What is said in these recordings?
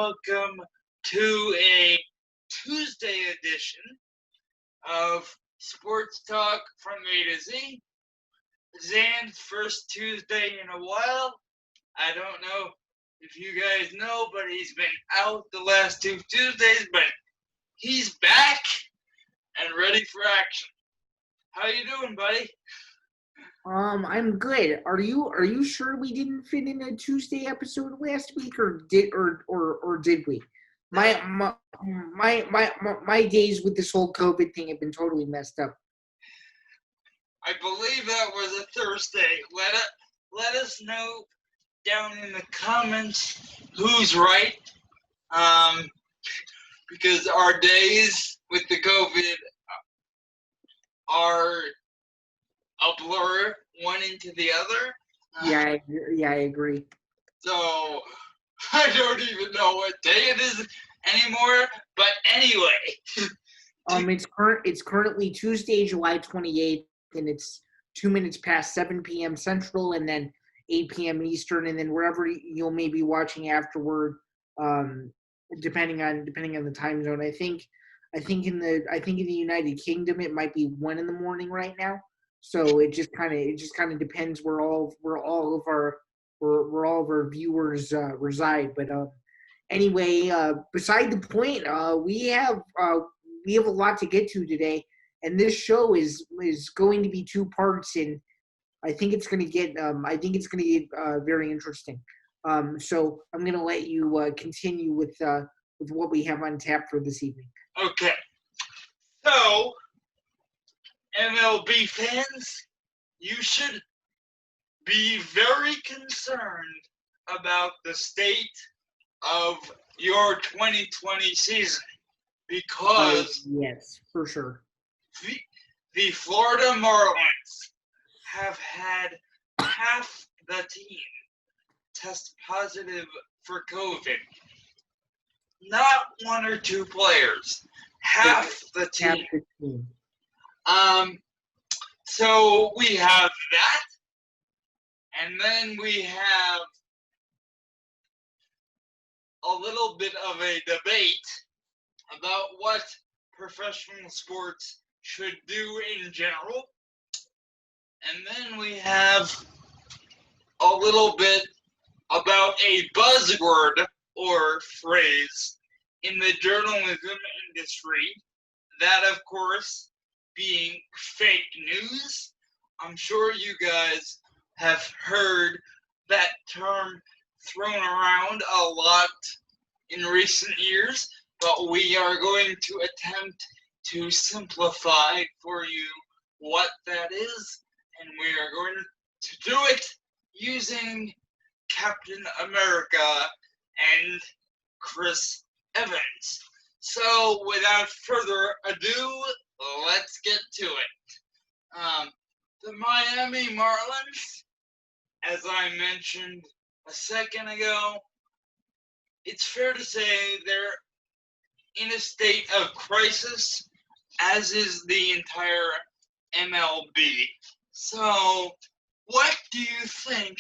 welcome to a Tuesday edition of Sports Talk from A to Z. Zan's first Tuesday in a while. I don't know if you guys know, but he's been out the last two Tuesdays, but he's back and ready for action. How you doing, buddy? I'm good. Are you sure we didn't fit in a Tuesday episode last week, or did we? My days with this whole COVID thing have been totally messed up. I believe that was a Thursday. Let us know down in the comments who's right. Because our days with the COVID are a blur, one into the other. Yeah, I agree. So I don't even know what day it is anymore. But anyway, It's currently Tuesday, July 28th, and it's 2 minutes past 7 p.m. Central, and then 8 p.m. Eastern, and then wherever you'll maybe watching afterward, depending on the time zone. I think in the United Kingdom it might be 1 a.m. right now. So it just kind of depends where all of our viewers reside. But anyway, beside the point, we have a lot to get to today, and this show is going to be 2 parts, and I think it's going to get very interesting. So I'm going to let you continue with what we have on tap for this evening. Okay. So, MLB fans, you should be very concerned about the state of your 2020 season because yes, for sure. The Florida Marlins have had half the team test positive for COVID. Not 1 or 2 players, half the team. So we have that, and then we have a little bit of a debate about what professional sports should do in general. And then we have a little bit about a buzzword or phrase in the journalism industry, that of course being fake news. I'm sure you guys have heard that term thrown around a lot in recent years, but we are going to attempt to simplify for you what that is, and we are going to do it using Captain America and Chris Evans. So without further ado, let's get to it. The Miami Marlins, as I mentioned a second ago, it's fair to say they're in a state of crisis, as is the entire MLB. So what do you think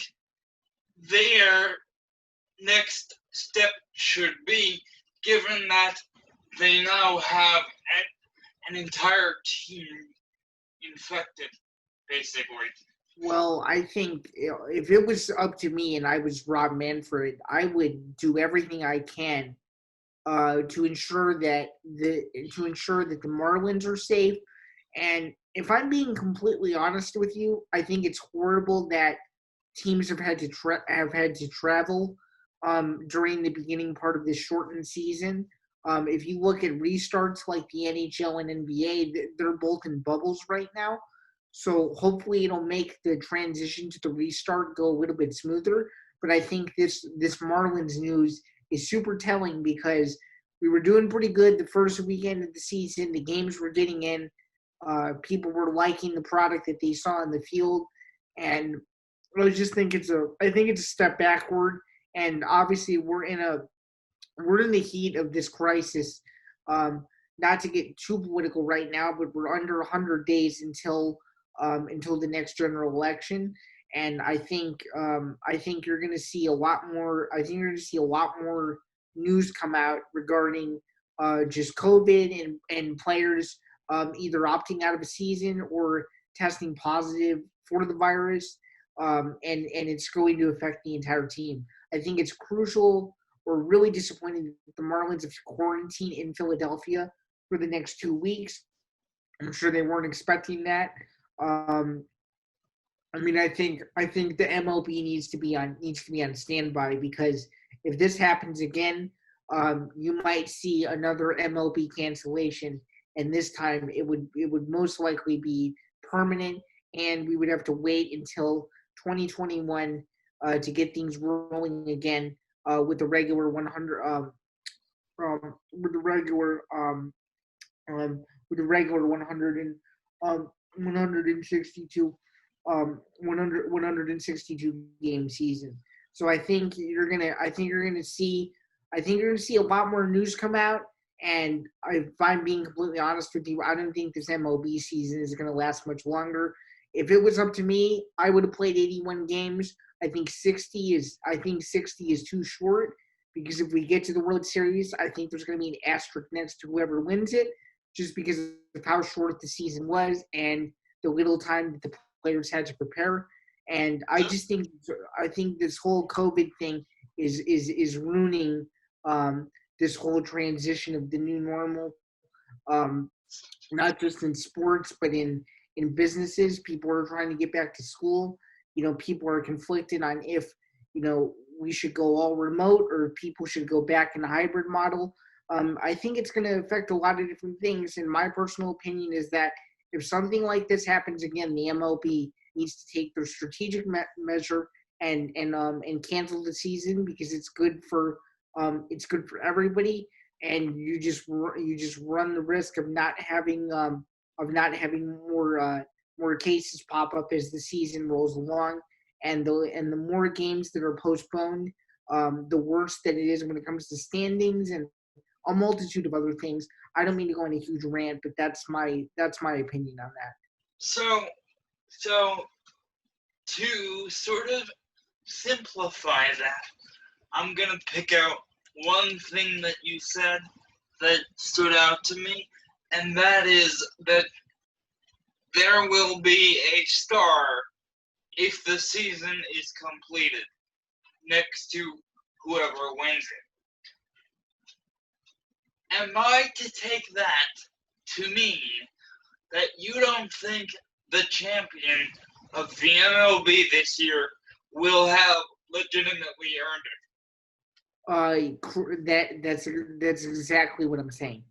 their next step should be, given that they now have an entire team infected, basically? Well, I think if it was up to me and I was Rob Manfred, I would do everything I can to ensure that the Marlins are safe. And if I'm being completely honest with you, I think it's horrible that teams have had to travel during the beginning part of this shortened season. If you look at restarts like the NHL and NBA, they're both in bubbles right now. So hopefully it'll make the transition to the restart go a little bit smoother. But I think this Marlins news is super telling because we were doing pretty good the first weekend of the season. The games were getting in. People were liking the product that they saw in the field, and I just think it's a step backward. And obviously we're in the heat of this crisis. Not to get too political right now, but we're under 100 days until the next general election, and I think you're going to see a lot more. I think you're going to see a lot more news come out regarding just COVID and players either opting out of a season or testing positive for the virus, and it's going to affect the entire team. I think it's crucial or really disappointing that the Marlins have quarantined in Philadelphia for the next 2 weeks. I'm sure they weren't expecting that. Um, I mean, I think the MLB needs to be on standby because if this happens again, you might see another MLB cancellation, and this time it would most likely be permanent, and we would have to wait until 2021 to get things rolling again with the regular 100 with the regular with the regular 100 and 162 162 game season. So I think you're gonna see a lot more news come out. And if I'm being completely honest with you, I don't think this MLB season is gonna last much longer. If it was up to me, I would have played 81 games. I think 60 is too short because if we get to the World Series, I think there's gonna be an asterisk next to whoever wins it, just because of how short the season was and the little time that the players had to prepare. And I think this whole COVID thing is ruining this whole transition of the new normal. Um, Not just in sports, but in businesses. People are trying to get back to school. People are conflicted on if we should go all remote or if people should go back in a hybrid model. I think it's going to affect a lot of different things. And my personal opinion is that if something like this happens again, the MLB needs to take their strategic measure and cancel the season because it's good for everybody, and you just run the risk of not having more cases pop up as the season rolls along, and the more games that are postponed, the worse that it is when it comes to standings and a multitude of other things. I don't mean to go on a huge rant, but that's my opinion on that. So to sort of simplify that, I'm gonna pick out one thing that you said that stood out to me, and that is that there will be a star if the season is completed next to whoever wins it. Am I to take that to mean that you don't think the champion of the MLB this year will have legitimately earned it? That's exactly what I'm saying.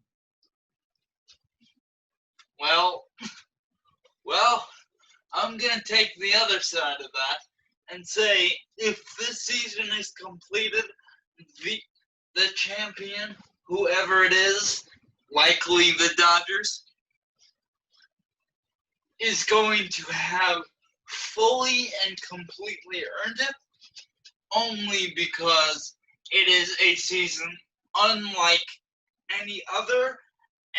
Well, I'm gonna take the other side of that and say if this season is completed, the champion, whoever it is, likely the Dodgers, is going to have fully and completely earned it, only because it is a season unlike any other,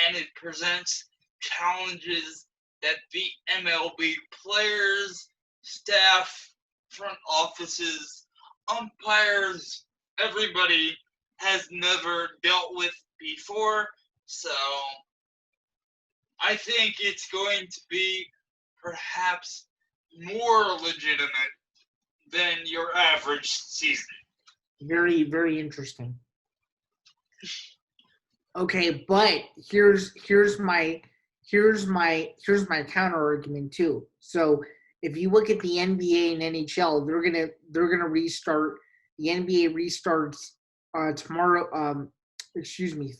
and it presents challenges that the MLB players, staff, front offices, umpires, everybody has never dealt with before. So I think it's going to be perhaps more legitimate than your average season. Very, very interesting. Okay, but here's my counter argument too. So if you look at the NBA and NHL, they're gonna restart. The NBA restarts tomorrow.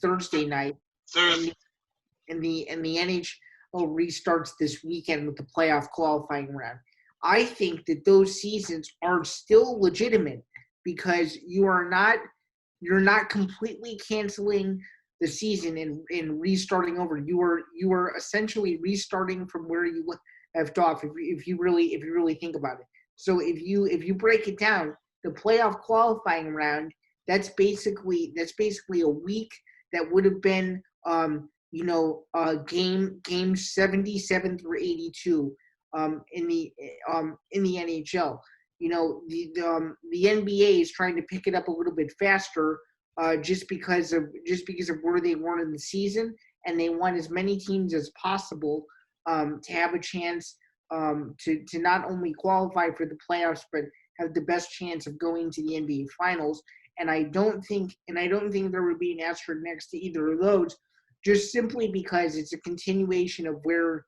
Thursday night, Thursday. and the NHL restarts this weekend with the playoff qualifying round. I think that those seasons are still legitimate because you're not completely canceling the season and restarting over. You are essentially restarting from where you left off. If you really think about it. So if you break it down, the playoff qualifying round, that's basically a week that would have been game 77 through 82 in the NHL. The NBA is trying to pick it up a little bit faster just because of where they were in the season, and they want as many teams as possible to have a chance to not only qualify for the playoffs but have the best chance of going to the NBA Finals. And I don't think there would be an asterisk next to either of those, just simply because it's a continuation of where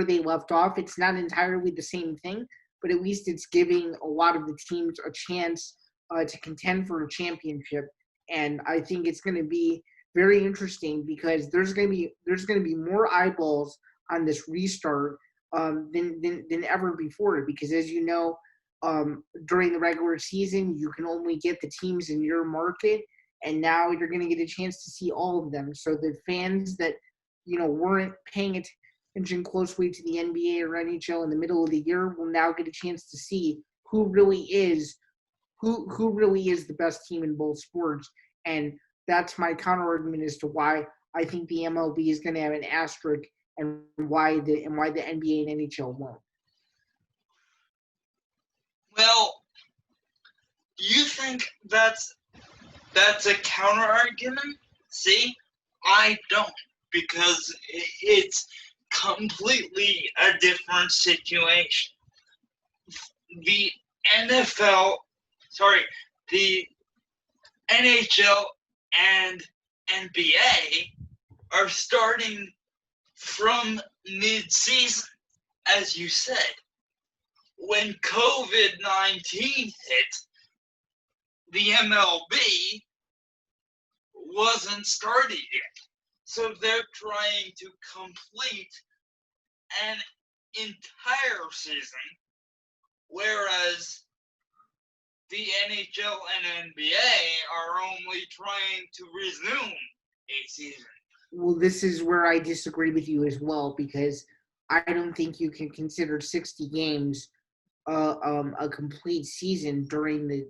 they left off. It's not entirely the same thing, but at least it's giving a lot of the teams a chance to contend for a championship. And I think it's going to be very interesting because there's going to be more eyeballs on this restart than ever before. Because as you know, during the regular season, you can only get the teams in your market, and now you're going to get a chance to see all of them. So the fans that weren't paying attention closely to the NBA or NHL in the middle of the year will now get a chance to see who really is the best team in both sports. And that's my counter argument as to why I think the MLB is going to have an asterisk, and why the NBA and NHL won't. Well, you think that's a counter argument? See, I don't, because it's completely a different situation. The the NHL and NBA are starting from mid-season, as you said. When COVID-19 hit, the MLB wasn't started yet. So they're trying to complete an entire season, whereas the NHL and NBA are only trying to resume a season. Well, this is where I disagree with you as well, because I don't think you can consider 60 games a complete season during the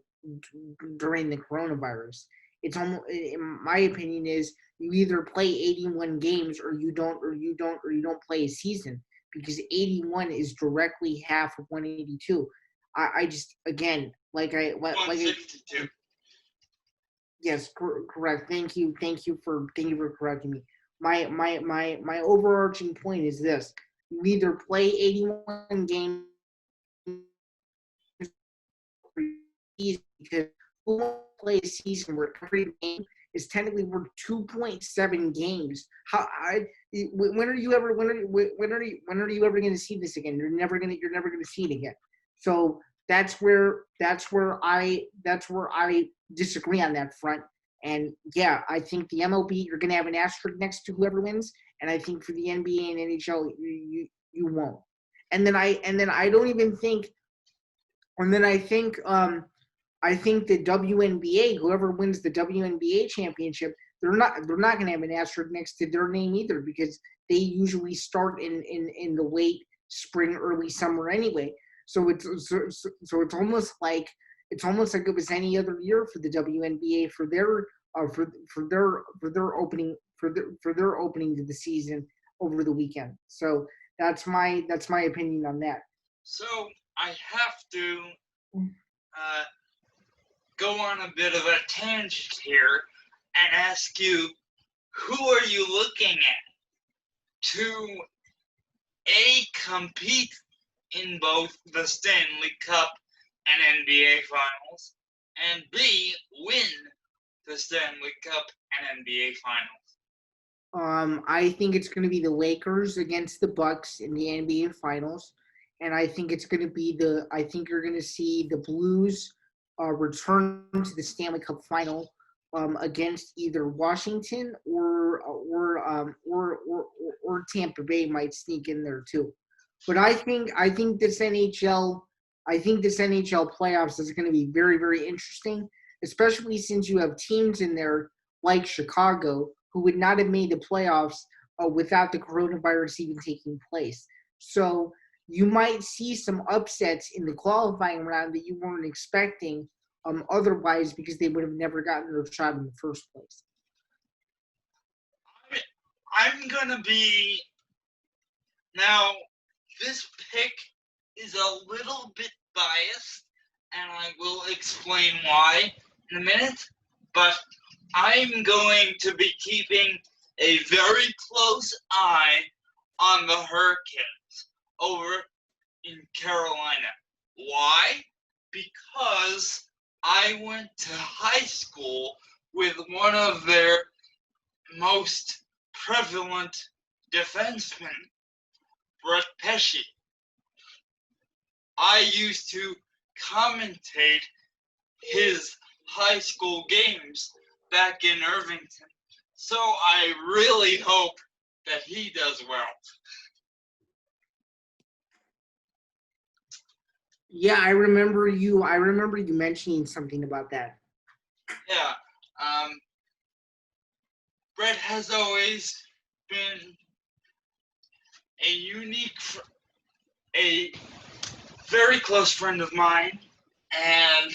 coronavirus. It's almost, in my opinion, is you either play 81 games or you don't play a season, because 81 is directly half of 182. I just, again, like I 162. Yes, correct. Thank you for correcting me. My overarching point is this: you either play 81 games because who wants to play a season where every game is technically worth 2.7 games? When are you ever going to see this again? You're never going to see it again. So that's where I disagree on that front. And yeah, I think the MLB, you're going to have an asterisk next to whoever wins, and I think for the NBA and NHL you won't. And then I don't even think, and then I think the WNBA, whoever wins the WNBA championship, they're not going to have an asterisk next to their name either, because they usually start in the late spring, early summer anyway. So it's almost like it was any other year for the WNBA for their opening to the season over the weekend. So that's my opinion on that. So I have to go on a bit of a tangent here and ask you, who are you looking at to compete in both the Stanley Cup and NBA Finals, and B, win the Stanley Cup and NBA Finals? I think it's going to be the Lakers against the Bucks in the NBA Finals, and I think it's going to be I think you're going to see the Blues return to the Stanley Cup Final against either Washington or Tampa Bay might sneak in there too. But I think this NHL playoffs is going to be very, very interesting, especially since you have teams in there like Chicago who would not have made the playoffs without the coronavirus even taking place. So you might see some upsets in the qualifying round that you weren't expecting otherwise, because they would have never gotten their shot in the first place. I'm going to be... Now, this pick is a little bit biased, and I will explain why in a minute, but I'm going to be keeping a very close eye on the Hurricanes over in Carolina. Why? Because I went to high school with one of their most prevalent defensemen, Brett Pesce. I used to commentate his high school games back in Irvington. So I really hope that he does well. Yeah, I remember you. I remember you mentioning something about that. Yeah, Brett has always been a a very close friend of mine, and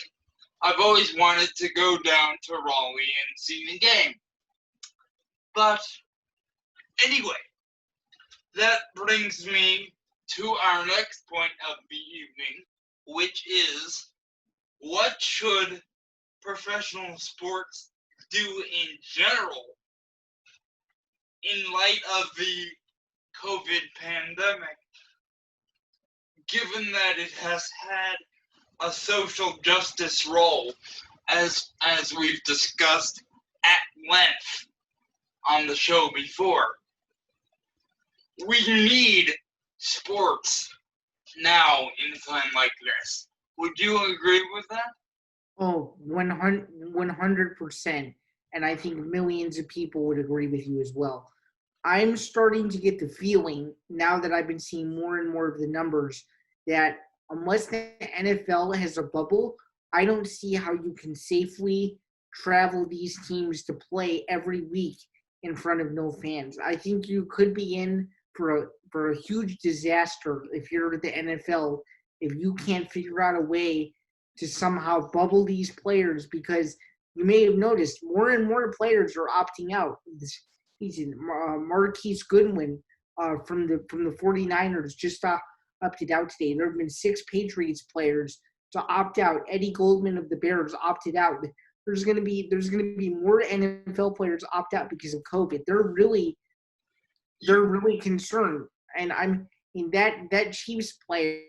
I've always wanted to go down to Raleigh and see the game. But anyway, that brings me to our next point of the evening, which is what should professional sports do in general in light of the COVID pandemic, given that it has had a social justice role, as we've discussed at length on the show before. We need sports now in a time like this. Would you agree with that? Oh, 100%. And I think millions of people would agree with you as well. I'm starting to get the feeling, now that I've been seeing more and more of the numbers, that unless the NFL has a bubble, I don't see how you can safely travel these teams to play every week in front of no fans. I think you could be in for a huge disaster if you're the NFL, if you can't figure out a way to somehow bubble these players, because you may have noticed more and more players are opting out. Marquise Goodwin from the 49ers just opted out today. There have been 6 Patriots players to opt out. Eddie Goldman of the Bears opted out. There's going to be more NFL players opt out because of COVID. They're really concerned, and that Chiefs player,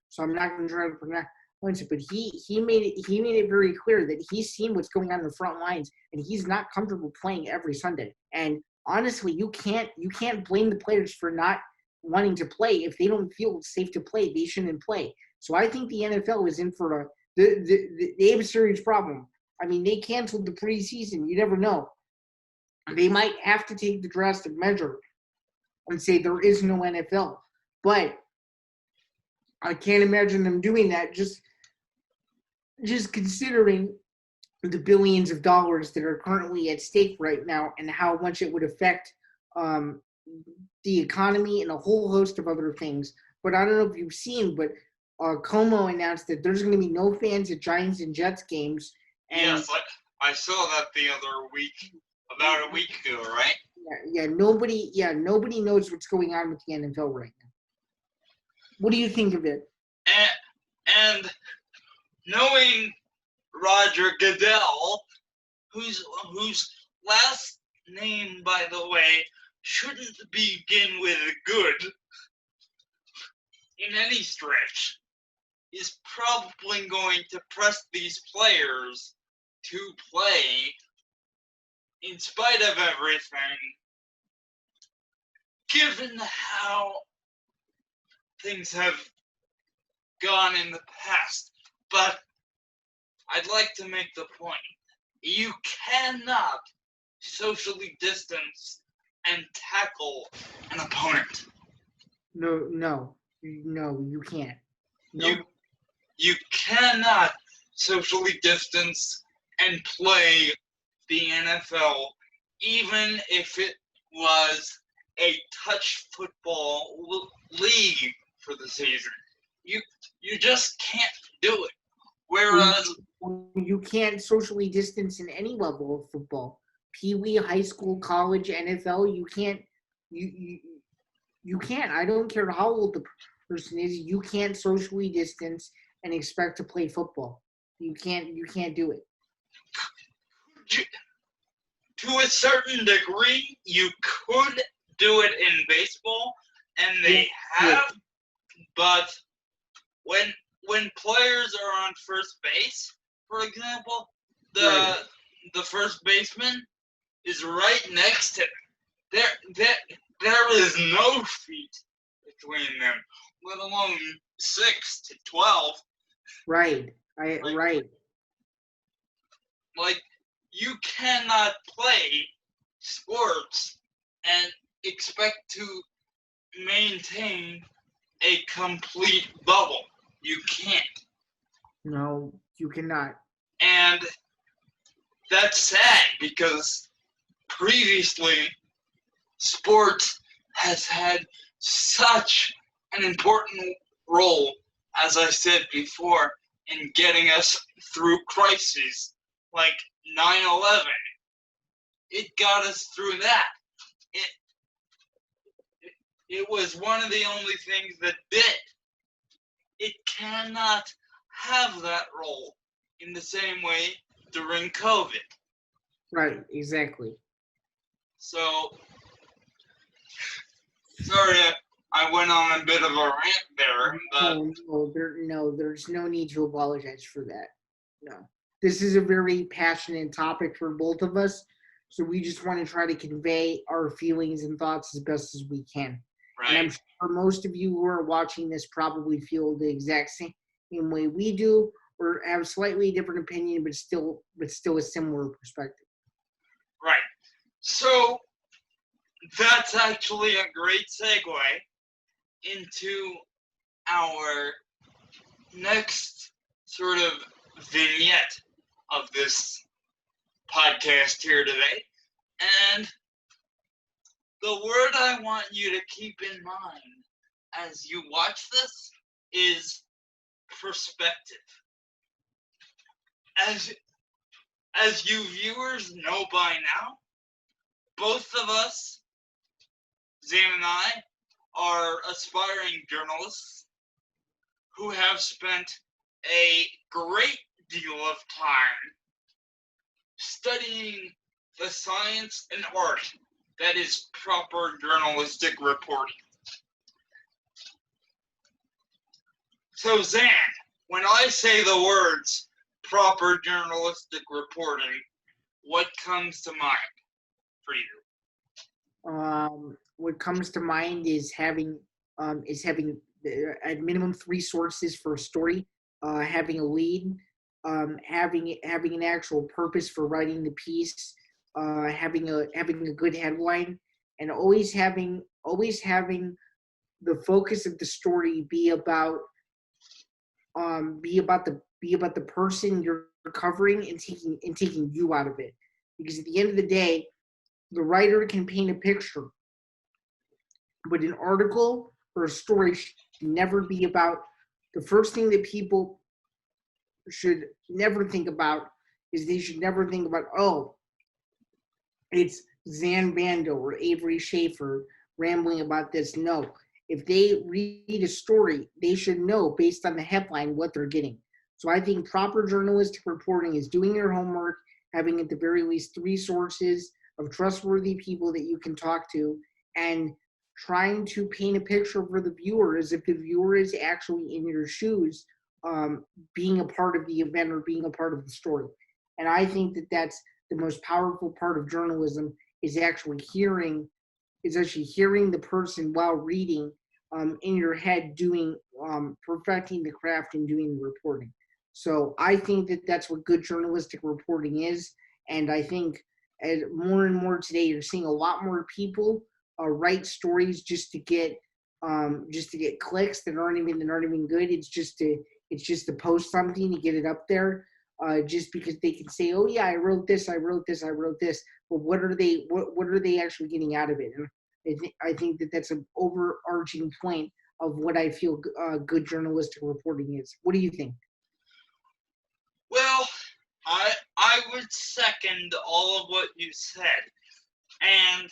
so I'm not going to try to pronounce it, but he made it very clear that he's seen what's going on in the front lines, and he's not comfortable playing every Sunday. And honestly, you can't blame the players for not wanting to play. If they don't feel safe to play, they shouldn't play. So I think the NFL is in for they have a serious problem. I mean, they canceled the preseason. You never know. They might have to take the drastic measure and say there is no NFL. But I can't imagine them doing that, just considering the billions of dollars that are currently at stake right now and how much it would affect the economy and a whole host of other things. But I don't know if you've seen, but Como announced that there's going to be no fans at Giants and Jets games. And yes, I saw that the other week, about a week ago, right? Nobody knows what's going on with the NFL right now. What do you think of it? And knowing Roger Goodell, whose last name, by the way, shouldn't begin with good in any stretch, is probably going to press these players to play in spite of everything, given how things have gone in the past. But I'd like to make the point. You cannot socially distance and tackle an opponent. No, you can't. No. You cannot socially distance and play the NFL, even if it was a touch football league for the season. You just can't do it. Whereas you can't socially distance in any level of football. Pee-wee, high school, college, NFL, you can't. You can't. I don't care how old the person is. You can't socially distance and expect to play football. You can't do it. To a certain degree, you could do it in baseball, and they have, but when players are on first base, for example, the first baseman is right next to them. There is no feet between them, let alone 6 to 12. Right. Like, you cannot play sports and expect to maintain a complete bubble. You can't. No, you cannot. And that's sad because previously sports has had such an important role, as I said before, in getting us through crises like 9/11. It got us through that. It was one of the only things that did. It cannot have that role in the same way during COVID. Right, exactly. So, sorry, I went on a bit of a rant there, but there's no need to apologize for that. No. This is a very passionate topic for both of us, so we just want to try to convey our feelings and thoughts as best as we can. right. And I'm sure most of you who are watching this probably feel the exact same way we do, or have a slightly different opinion, but still a similar perspective. Right. So that's actually a great segue into our next sort of vignette of this podcast here today. And the word I want you to keep in mind as you watch this is perspective. As you viewers know by now, both of us, Zan and I, are aspiring journalists who have spent a great deal of time studying the science and art that is proper journalistic reporting. So, Zan, when I say the words proper journalistic reporting, what comes to mind for you? What comes to mind is having at minimum 3 sources for a story, having a lead, having an actual purpose for writing the piece, having a good headline, and always having the focus of the story be about the person you're covering and taking you out of it. Because at the end of the day, the writer can paint a picture, but an article or a story should never be about. The first thing that people should never think about is they should never think about, oh, it's Zan Bando or Avery Schaefer rambling about this. No. If they read a story, they should know based on the headline what they're getting. So I think proper journalistic reporting is doing your homework, having at the very least 3 sources of trustworthy people that you can talk to, and trying to paint a picture for the viewer as if the viewer is actually in your shoes, being a part of the event or being a part of the story. And I think that that's the most powerful part of journalism, is actually hearing the person while reading, in your head, doing perfecting the craft and doing the reporting. So I think that that's what good journalistic reporting is, and I think as more and more today, you're seeing a lot more people write stories just to get clicks that aren't even good. It's just to post something to get it up there, just because they can say, oh yeah, I wrote this. But what are they actually getting out of it? And I think that that's an overarching point of what I feel good journalistic reporting is. What do you think? Well, I would second all of what you said, and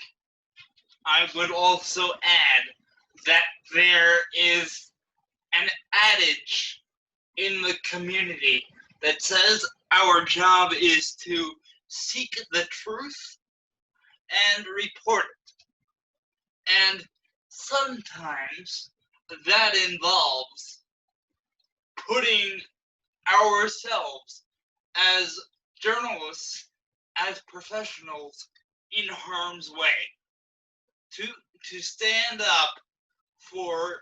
I would also add that there is an adage in the community that says our job is to seek the truth and report it. And sometimes that involves putting ourselves as journalists, as professionals, in harm's way to to stand up for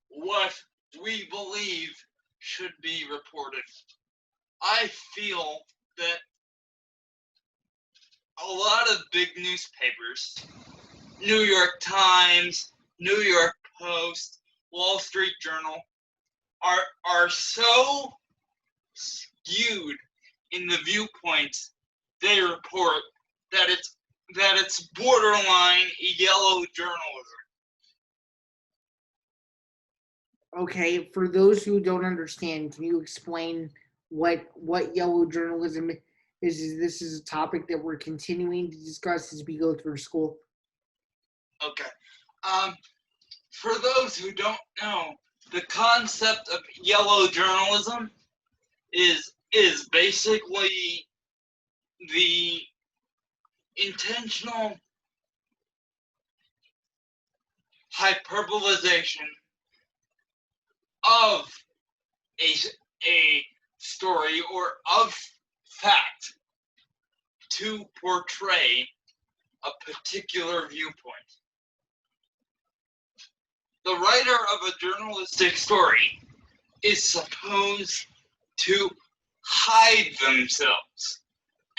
what we believe should be reported. I feel that a lot of big newspapers, New York Times, New York Post, Wall Street Journal, are so skewed in the viewpoints they report that it's borderline yellow journalism. Okay, for those who don't understand, can you explain what yellow journalism is? This is a topic that we're continuing to discuss as we go through school. Okay. Um, for those who don't know, the concept of yellow journalism is basically the intentional hyperbolization of a, a story or of fact to portray a particular viewpoint. The writer of a journalistic story is supposed to hide themselves,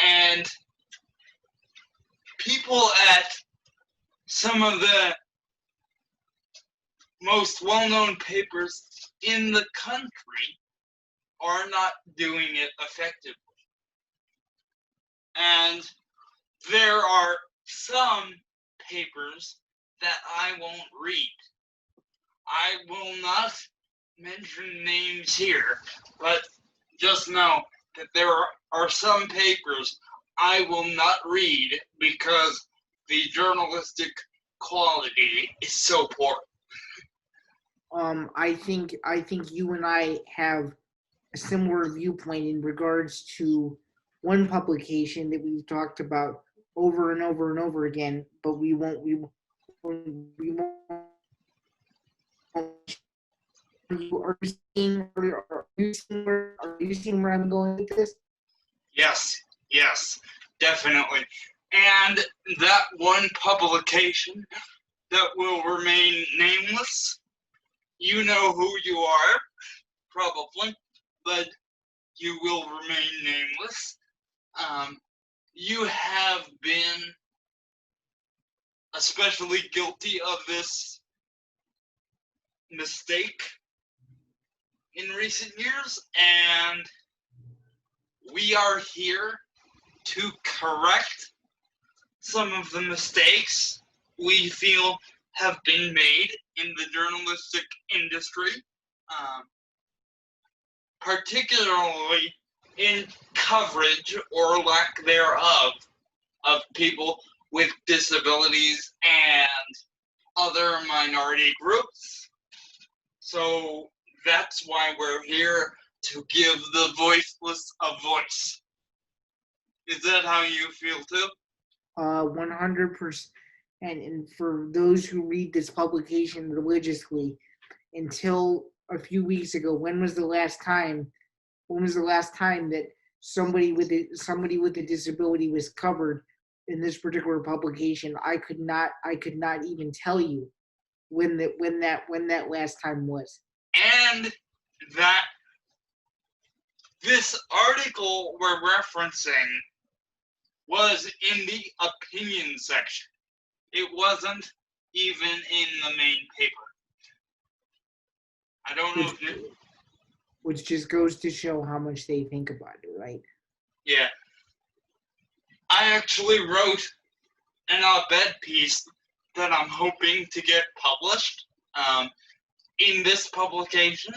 and people at some of the most well-known papers in the country are not doing it effectively. And there are some papers that I won't read. I will not mention names here, but just know that there are some papers I will not read because the journalistic quality is so poor. I think you and I have a similar viewpoint in regards to one publication that we've talked about over and over and over again, but are you seeing where I'm going with this? Yes, definitely. And that one publication that will remain nameless, you know who you are, probably, but you will remain nameless. You have been especially guilty of this mistake in recent years, and we are here to correct some of the mistakes we feel have been made in the journalistic industry, particularly in coverage or lack thereof of people with disabilities and other minority groups. So that's why we're here, to give the voiceless a voice. Is that how you feel too? 100%. And for those who read this publication religiously, until a few weeks ago, when was the last time? When was the last time that somebody with a disability was covered in this particular publication? I could not even tell you when that last time was. And that this article we're referencing was in the opinion section. It wasn't even in the main paper. I don't know if you... Which just goes to show how much they think about it, right? Yeah. I actually wrote an op-ed piece that I'm hoping to get published in this publication.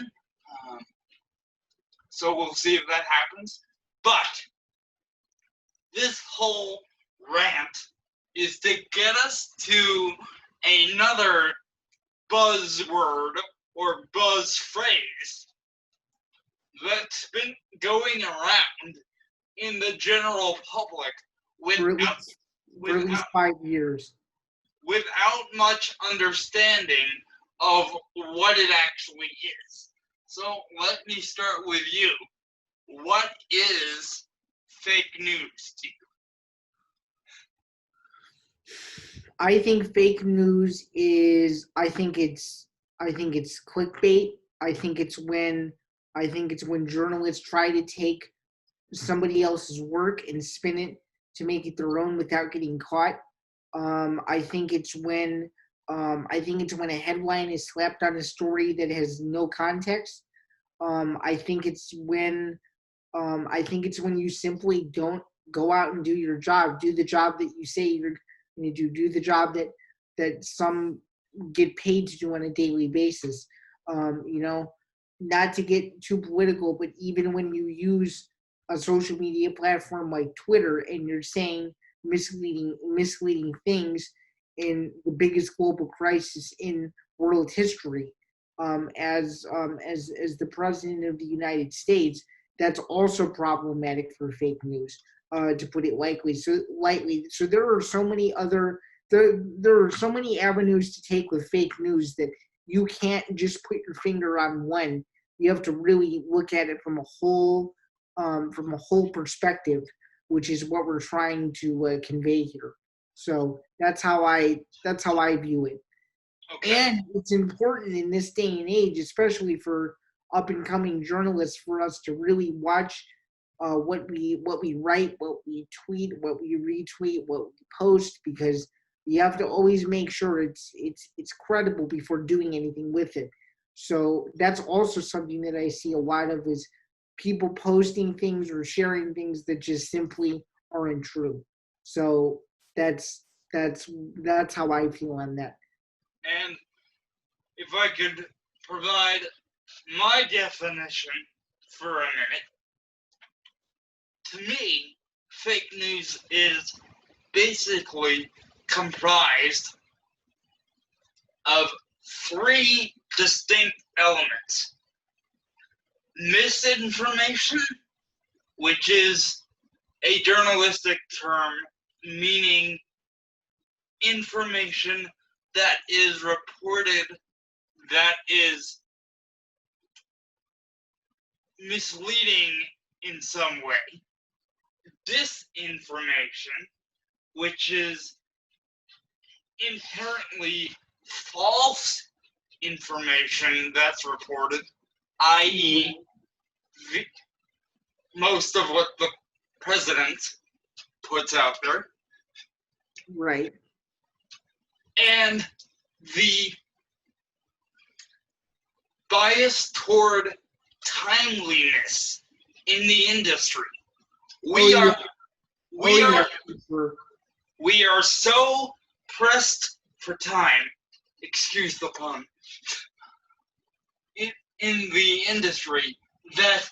So we'll see if that happens. But this whole rant is to get us to another buzzword or buzz phrase that's been going around in the general public for without at least without 5 years. without much understanding of what it actually is. So let me start with you. What is fake news to you? I think fake news is. I think it's clickbait. I think it's when journalists try to take somebody else's work and spin it to make it their own without getting caught. I think it's when a headline is slapped on a story that has no context. I think it's when you simply don't go out and do your job. Do the job that you say you're going to do. Do the job that some get paid to do on a daily basis. Not to get too political, but even when you use a social media platform like Twitter and you're saying misleading things in the biggest global crisis in world history, as the president of the United States, that's also problematic for fake news, to put it lightly. So there are so many avenues to take with fake news that you can't just put your finger on one. You have to really look at it from a whole perspective, which is what we're trying to convey here. So that's how I view it. Okay. And it's important in this day and age, especially for up and coming journalists, for us to really watch what we write, what we tweet, what we retweet, what we post, because you have to always make sure it's credible before doing anything with it. So that's also something that I see a lot of, is people posting things or sharing things that just simply aren't true. So that's how I feel on that. And if I could provide my definition for a minute, to me, fake news is basically comprised of three distinct elements. Misinformation, which is a journalistic term meaning information that is reported that is misleading in some way. Disinformation, which is inherently false information that's reported, i.e., most of what the president puts out there. Right. And the bias toward timeliness in the industry. We are so pressed for time, excuse the pun, in the industry that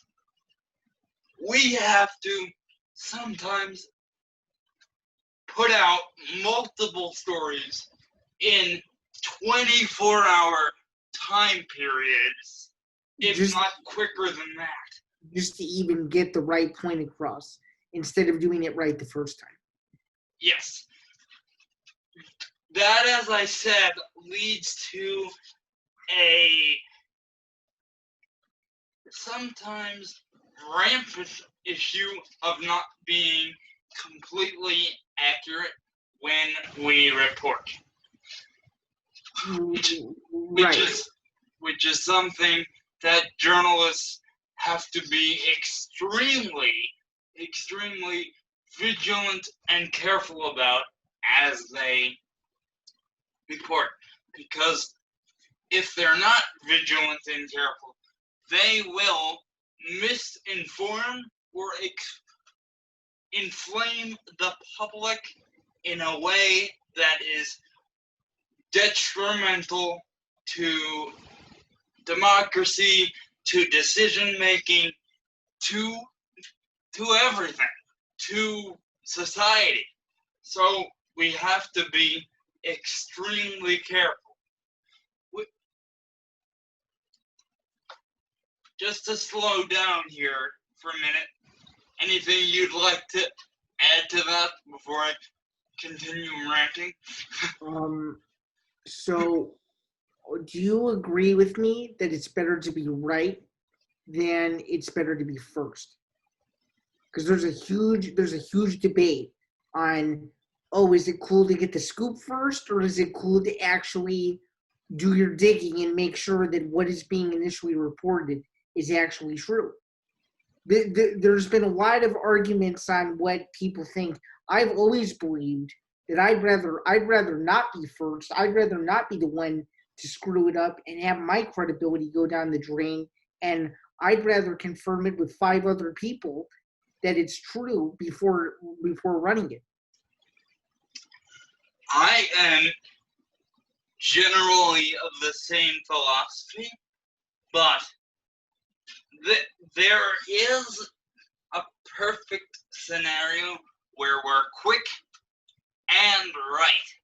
we have to sometimes put out multiple stories in 24-hour time periods, if not quicker than that. Just to even get the right point across, instead of doing it right the first time. Yes. That, as I said, leads to a sometimes rampant issue of not being completely accurate when we report. Which is something that journalists have to be extremely vigilant and careful about as they report. Because if they're not vigilant and careful, they will misinform or inflame the public in a way that is detrimental to democracy, to decision making, to everything, to society. So we have to be extremely careful. just to slow down here for a minute, anything you'd like to add to that before I continue ranting? So, do you agree with me that it's better to be right than it's better to be first? Because there's a huge debate on, oh, is it cool to get the scoop first, or is it cool to actually do your digging and make sure that what is being initially reported is actually true? There's been a lot of arguments on what people think. I've always believed that I'd rather not be first. I'd rather not be the one to screw it up and have my credibility go down the drain. And I'd rather confirm it with 5 other people that it's true before running it. I am generally of the same philosophy, but there is a perfect scenario where we're quick and right,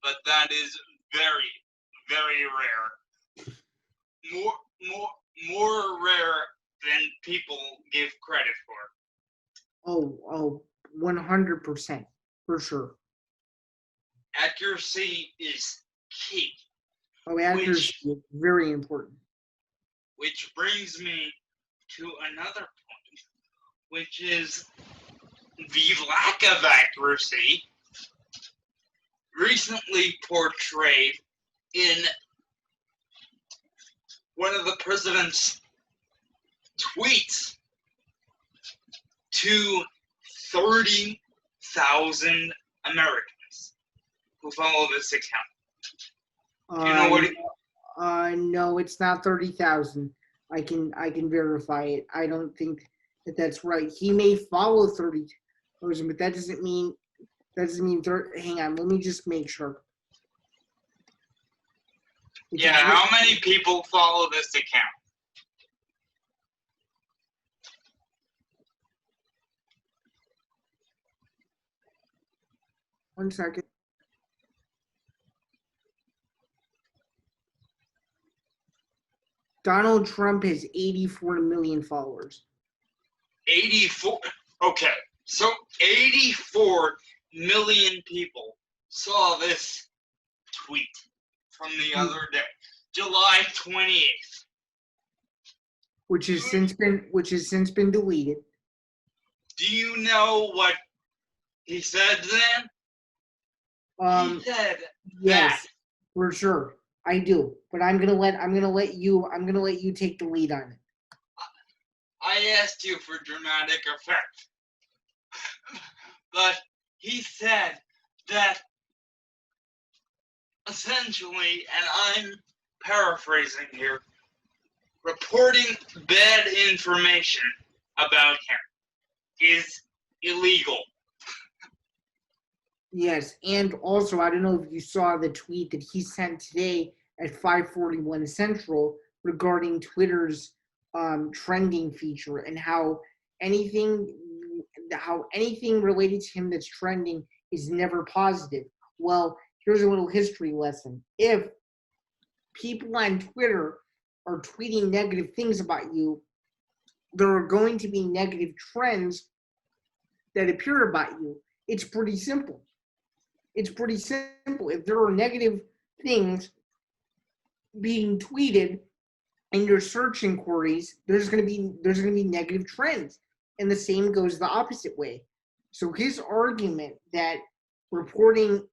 but that is very, very rare. More rare than people give credit for. Oh, 100% for sure. Accuracy is key. Oh, accuracy is very important. Which brings me to another point, which is the lack of accuracy recently portrayed in one of the president's tweets to 30,000 Americans who follow this account. Do you know what no, it's not 30,000. I can verify it. I don't think that's right. He may follow 30,000, but that doesn't mean 30. Hang on, let me just make sure. Yeah, how many people follow this account? One second. Donald Trump has 84 million followers. 84? Okay, so 84 million people saw this tweet from the other day, July 28th. Which has since been deleted. Do you know what he said then? He said yes, that. For sure. I do. But I'm gonna let you take the lead on it. I asked you for dramatic effect. But he said that essentially, and I'm paraphrasing here, reporting bad information about him is illegal. Yes, and also I don't know if you saw the tweet that he sent today at 5:41 Central regarding Twitter's trending feature and how anything related to him that's trending is never positive. Well, here's a little history lesson. If people on Twitter are tweeting negative things about you, there are going to be negative trends that appear about you. It's pretty simple. If there are negative things being tweeted in your search inquiries, there's going to be negative trends, and the same goes the opposite way. So his argument that reporting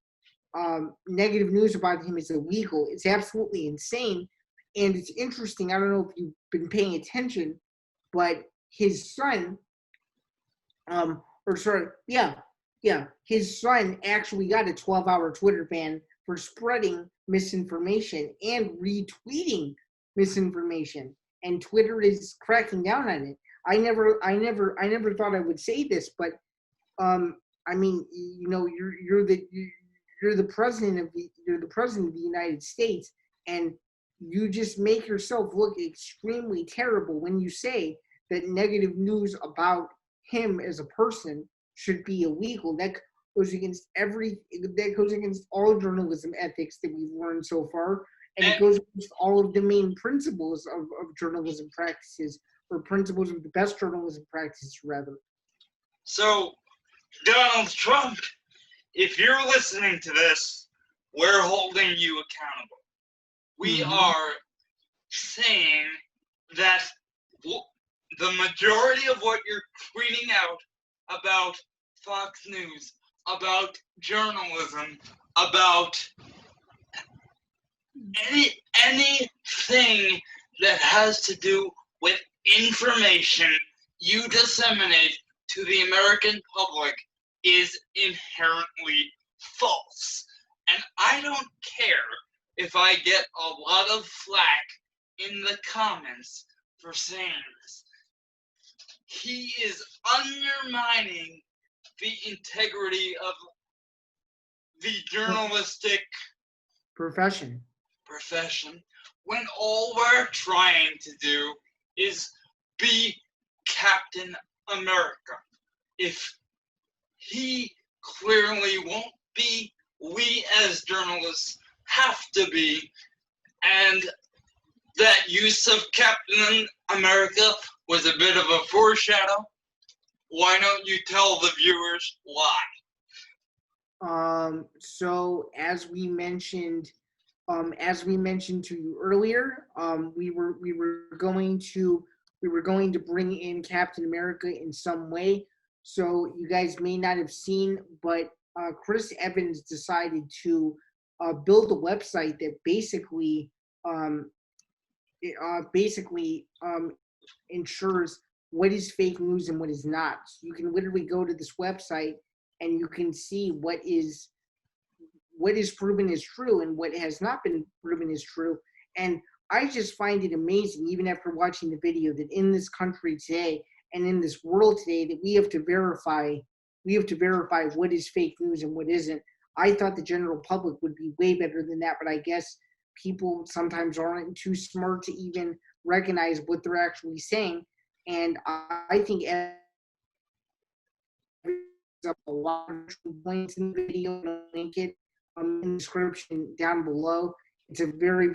negative news about him is illegal is absolutely insane, and it's interesting. I don't know if you've been paying attention, but his son, his son actually got a 12-hour Twitter ban for spreading misinformation and retweeting misinformation, and Twitter is cracking down on it. I never thought I would say this, but I mean, you're the president of the United States, and you just make yourself look extremely terrible when you say that negative news about him as a person should be illegal. That goes against all journalism ethics that we've learned so far. and it And goes against all of the main principles of journalism practices, or principles of the best journalism practices, rather. so, Donald Trump, if you're listening to this, we're holding you accountable. We Mm-hmm. are saying that the majority of what you're tweeting out about Fox News, about journalism, about anything that has to do with information you disseminate to the American public is inherently false. And I don't care if I get a lot of flack in the comments for saying this. He is undermining the integrity of the journalistic Profession. profession when all we're trying to do is be Captain America. If he clearly won't be, we as journalists have to be, and that use of Captain America was a bit of a foreshadow. Why don't you tell the viewers why? So as we mentioned to you earlier, we were going to bring in Captain America in some way. So you guys may not have seen, but Chris Evans decided to build a website that um, basically ensures what is fake news and what is not. So you can literally go to this website and you can see what is proven is true and what has not been proven is true. And I just find it amazing, even after watching the video, that in this country today and in this world today, that we have to verify what is fake news and what isn't. I thought the general public would be way better than that, but I guess people sometimes aren't too smart to even recognize what they're actually saying. And I think up a lot of points in the video, and I'll link it in the description down below. It's a very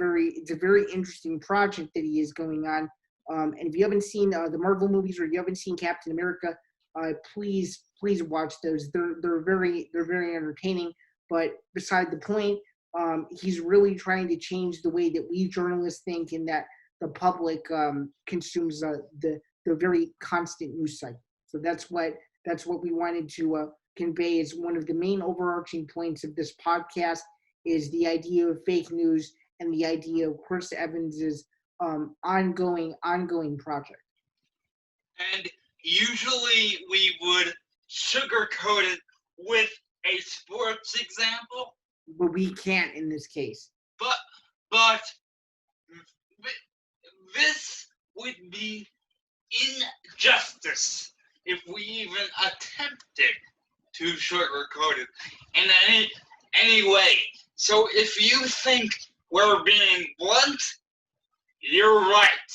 interesting project that he is going on. And if you haven't seen the Marvel movies, or you haven't seen Captain America, please watch those. They're very entertaining. But beside the point, he's really trying to change the way that we journalists think, and that the public consumes the very constant news cycle. So that's what we wanted to convey as one of the main overarching points of this podcast, is the idea of fake news and the idea of Chris Evans's ongoing project. And usually we would sugarcoat it with a sports example, But we can't in this case. but this would be injustice if we even attempted to sugarcoat it in any way. So if you think we're being blunt, you're right.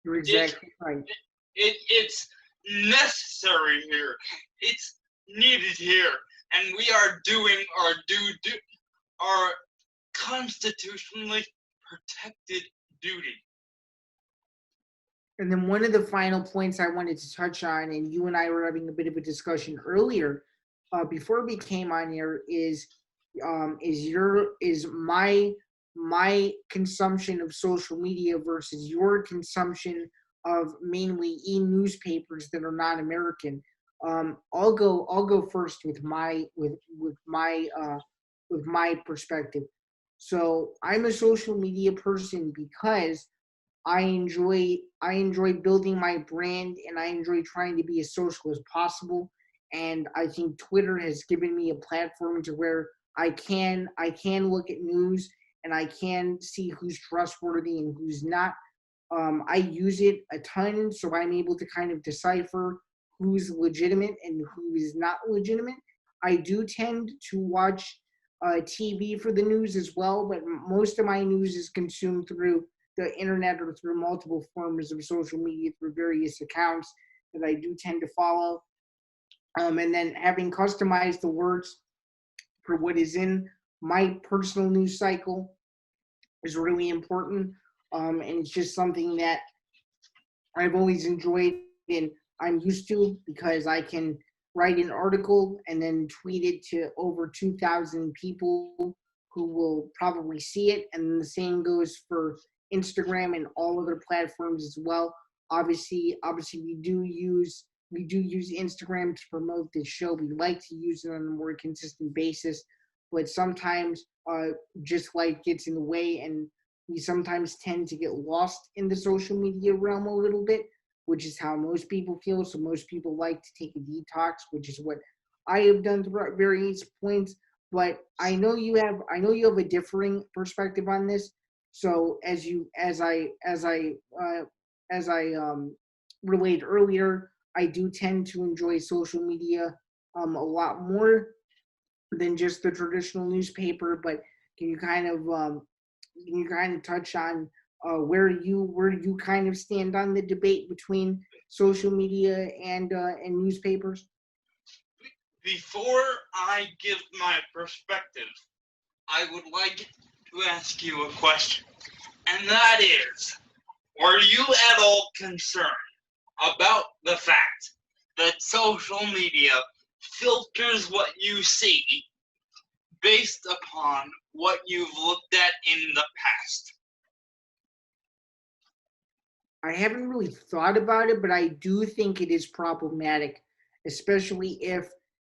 You're exactly right. It's necessary here. It's needed here, and we are doing our constitutionally protected duty. And then one of the final points I wanted to touch on, and you and I were having a bit of a discussion earlier, before we came on here, is my consumption of social media versus your consumption of mainly e-newspapers that are non-American. I'll go first with my perspective. So I'm a social media person because I enjoy building my brand, and I enjoy trying to be as social as possible. And I think Twitter has given me a platform to where I can look at news, and I can see who's trustworthy and who's not. I use it a ton, so I'm able to kind of decipher who's legitimate and who is not legitimate. I do tend to watch TV for the news as well, but most of my news is consumed through the internet or through multiple forms of social media, through various accounts that I do tend to follow. And then having customized the words for what is in my personal news cycle, is really important. And it's just something that I've always enjoyed and I'm used to because I can write an article and then tweet it to over 2,000 people who will probably see it. And the same goes for Instagram and all other platforms as well. Obviously, we do use Instagram to promote this show. We like to use it on a more consistent basis, but sometimes just life gets in the way, and we sometimes tend to get lost in the social media realm a little bit, which is how most people feel. So most people like to take a detox, which is what I have done throughout various points. But I know you have a differing perspective on this. So as I relayed earlier, I do tend to enjoy social media a lot more than just the traditional newspaper. But can you kind of touch on where you kind of stand on the debate between social media and newspapers? Before I give my perspective, I would like to ask you a question, and that is, are you at all concerned about the fact that social media filters what you see based upon what you've looked at in the past? I haven't really thought about it, but I do think it is problematic, especially if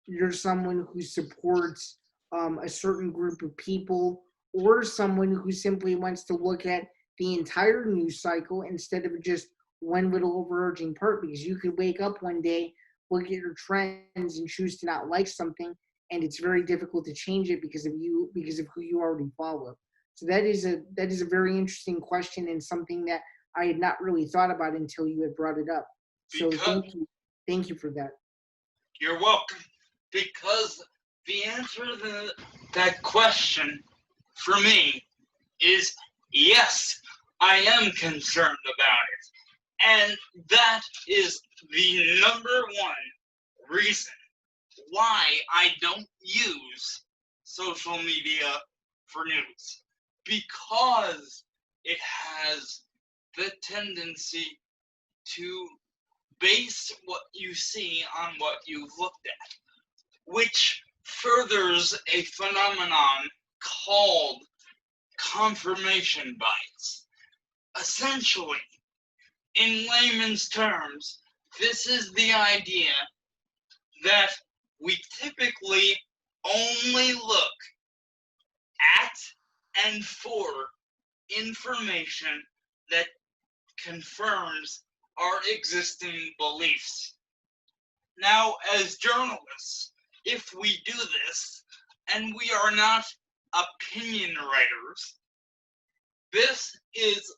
you're someone who supports a certain group of people or someone who simply wants to look at the entire news cycle instead of just one little overarching part. Because you could wake up one day, look at your trends, and choose to not like something, and it's very difficult to change it because of who you already follow. So that is a very interesting question and something that I had not really thought about until you had brought it up. So Because thank you for that. you're welcome. Because the answer to that question for me is yes, I am concerned about it. And that is the number one reason why I don't use social media for news. Because it has the tendency to base what you see on what you've looked at, which furthers a phenomenon called confirmation bias. Essentially, in layman's terms, this is the idea that we typically only look at and for information that confirms our existing beliefs. Now, as journalists, if we do this, and we are not opinion writers, this is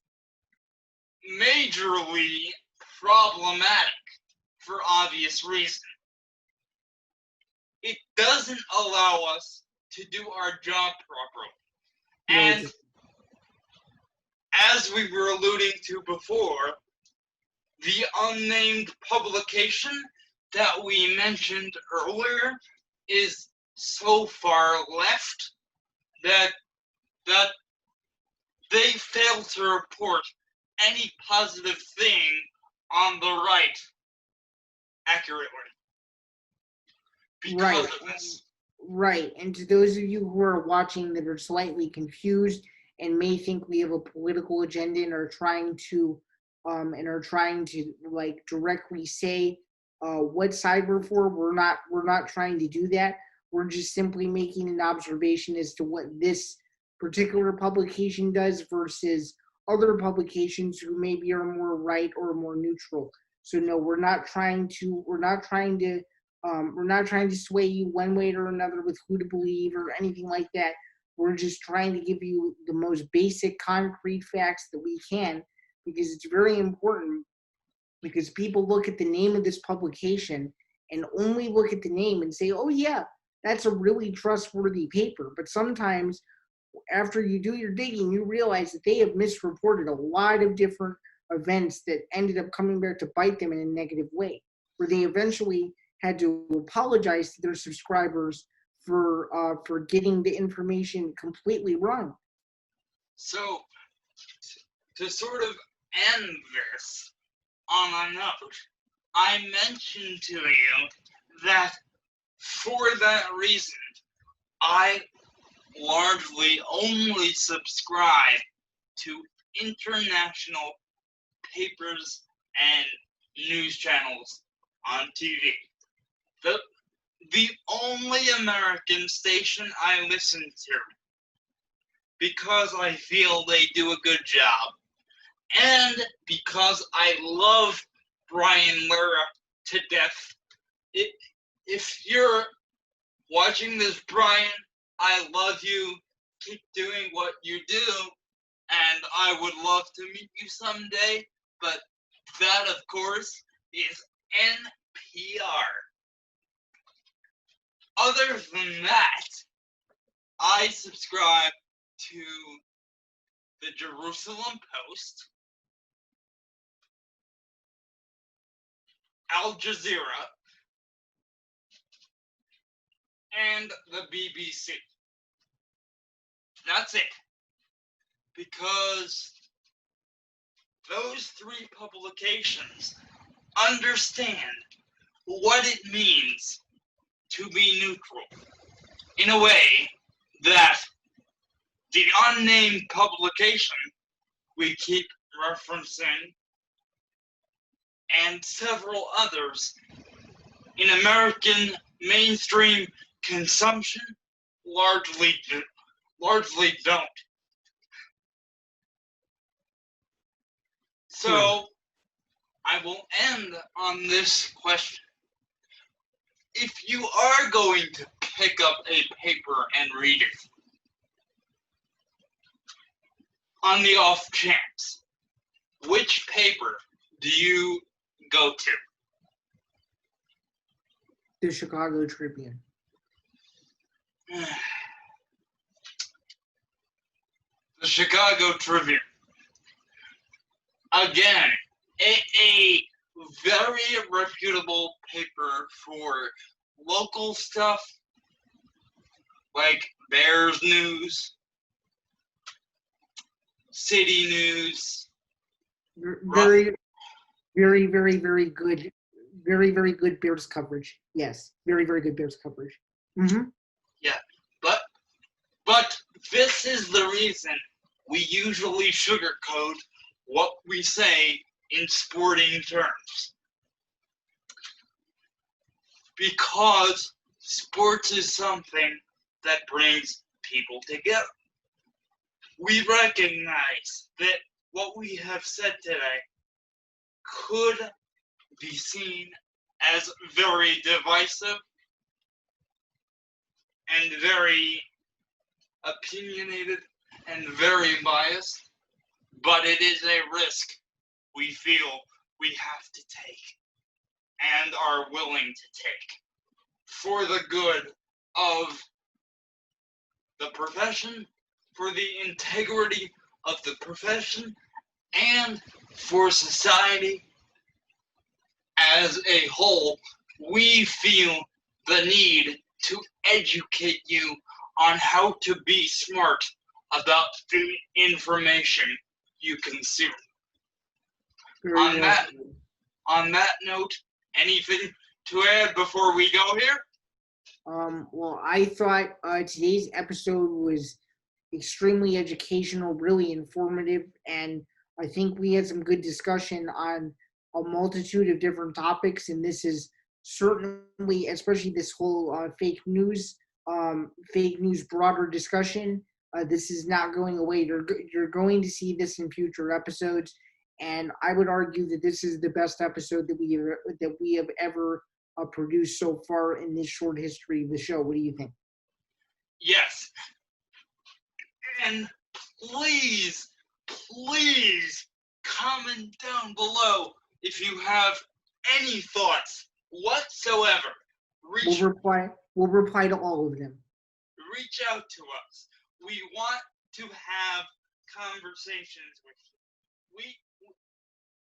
majorly problematic for obvious reasons. It doesn't allow us to do our job properly. No, And as we were alluding to before, the unnamed publication that we mentioned earlier is so far left that that they fail to report any positive thing on the right accurately because right, of this. right. And to those of you who are watching that are slightly confused and may think we have a political agenda and are trying to like directly say what side we're for, we're not trying to do that. We're just simply making an observation as to what this particular publication does versus other publications who maybe are more right or more neutral. So no, we're not trying to sway you one way or another with who to believe or anything like that. We're just trying to give you the most basic concrete facts that we can, because it's very important, because people look at the name of this publication and only look at the name and say, oh yeah, that's a really trustworthy paper. But sometimes after you do your digging, you realize that they have misreported a lot of different events that ended up coming back to bite them in a negative way, where they eventually had to apologize to their subscribers for getting the information completely wrong. So, to sort of end this on a note, I mentioned to you that for that reason, I largely only subscribe to international papers and news channels on TV. The, the only American station I listen to because I feel they do a good job and because I love Brian Lara to death. If you're watching this, Brian, I love you. Keep doing what you do, and I would love to meet you someday. But that, of course, is NPR. Other than that, I subscribe to the Jerusalem Post, Al Jazeera, and the BBC. That's it. Because those three publications understand what it means to be neutral in a way that the unnamed publication we keep referencing and several others in American mainstream consumption largely don't. So I will end on this question. If you are going to pick up a paper and read it, on the off chance, which paper do you go to? The Chicago Tribune. The Chicago Tribune. Again, a very reputable paper for local stuff like Bears news, city news. Very, very, very, very good. Very, very good Bears coverage. Yes, very, very good Bears coverage. Mm-hmm. Yeah, but this is the reason we usually sugarcoat what we say in sporting terms. Because sports is something that brings people together. We recognize that what we have said today could be seen as very divisive and very opinionated and very biased, but it is a risk we feel we have to take and are willing to take for the good of the profession, for the integrity of the profession, and for society as a whole. We feel the need to educate you on how to be smart about the information you consume. On that note, anything to add before we go here? Well, I thought today's episode was extremely educational, really informative, and I think we had some good discussion on a multitude of different topics. And this is certainly, especially this whole fake news broader discussion. This is not going away. You're going to see this in future episodes, and I would argue that this is the best episode that we have ever produced so far in this short history of the show. What do you think? Yes. And please, please comment down below if you have any thoughts whatsoever. We'll reply to all of them. Reach out to us. We want to have conversations with you.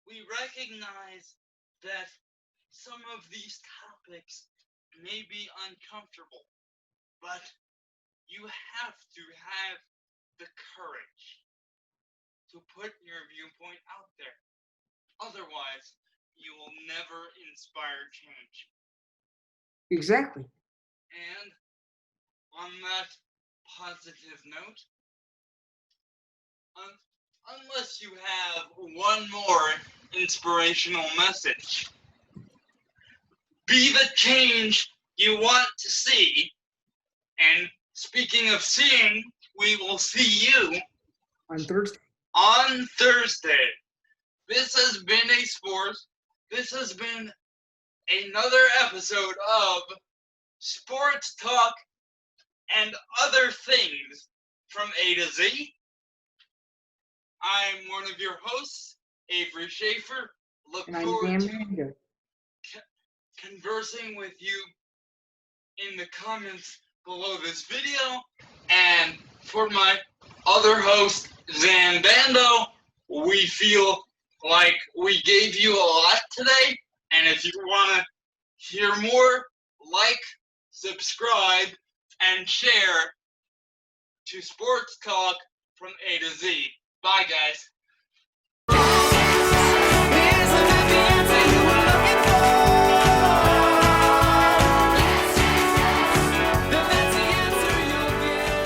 We recognize that some of these topics may be uncomfortable, but you have to have the courage to put your viewpoint out there. Otherwise, you will never inspire change. Exactly. And on that positive note, unless you have one more inspirational message, be the change you want to see. And speaking of seeing, we will see you On Thursday. On Thursday. This has been a sport. This has been another episode of Sports Talk and Other Things from A to Z. I'm one of your hosts, Avery Schaefer. Look And I'm forward Dan to Mander. conversing with you in the comments below this video. And for my other host, Zan Bando, we feel like we gave you a lot today. And if you want to hear more, like, subscribe, and share to Sports Talk from A to Z. Bye, guys.